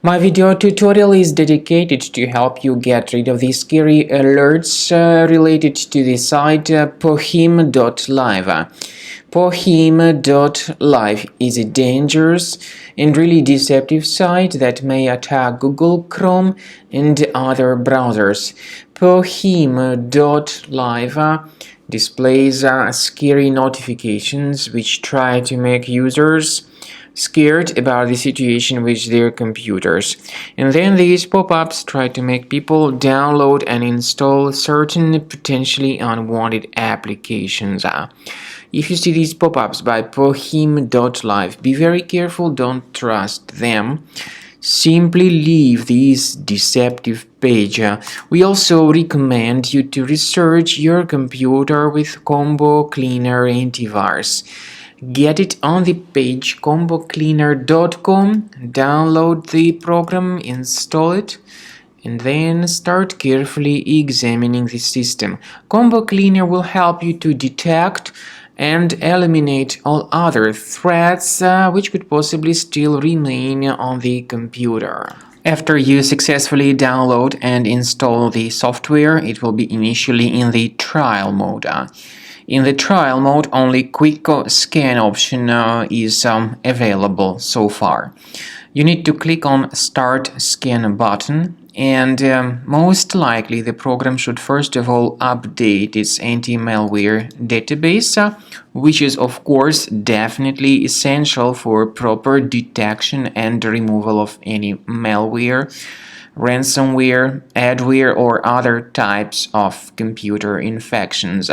My video tutorial is dedicated to help you get rid of the scary alerts related to the site Pohim.live. Pohim.live is a dangerous and really deceptive site that may attack Google Chrome and other browsers. Pohim.live displays scary notifications which try to make users scared about the situation with their computers. And then these pop-ups try to make people download and install certain potentially unwanted applications. If you see these pop-ups by Pohim.live, be very careful, don't trust them. Simply leave this deceptive page. We also recommend you to research your computer with Combo Cleaner antivirus. Get it on the page combocleaner.com, download the program, install it, and then start carefully examining the system. Combo Cleaner will help you to detect and eliminate all other threats which could possibly still remain on the computer. After you successfully download and install the software, it will be initially in the trial mode. In the trial mode, only quick scan option is available so far. You need to click on Start Scan button, and most likely the program should first of all update its anti-malware database, which is of course definitely essential for proper detection and removal of any malware, ransomware, adware, or other types of computer infections.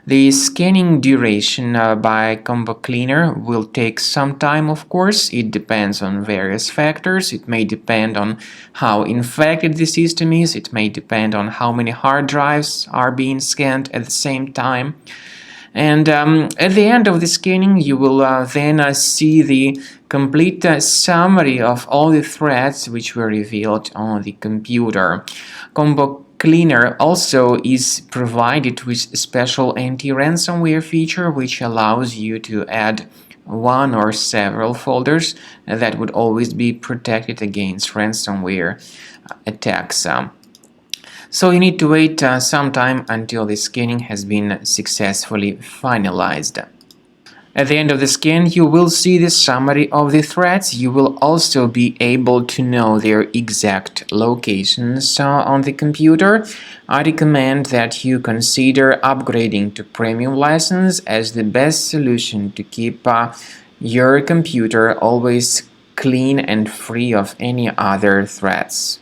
The scanning duration by Combo Cleaner will take some time, of course. It depends on various factors. It may depend on how infected the system is. It may depend on how many hard drives are being scanned at the same time. And at the end of the scanning, you will then see the complete summary of all the threats which were revealed on the computer. Combo Cleaner also is provided with a special anti-ransomware feature which allows you to add one or several folders that would always be protected against ransomware attacks. So you need to wait some time until the scanning has been successfully finalized. At the end of the scan, you will see the summary of the threats. You will also be able to know their exact locations on the computer. I recommend that you consider upgrading to premium license as the best solution to keep your computer always clean and free of any other threats.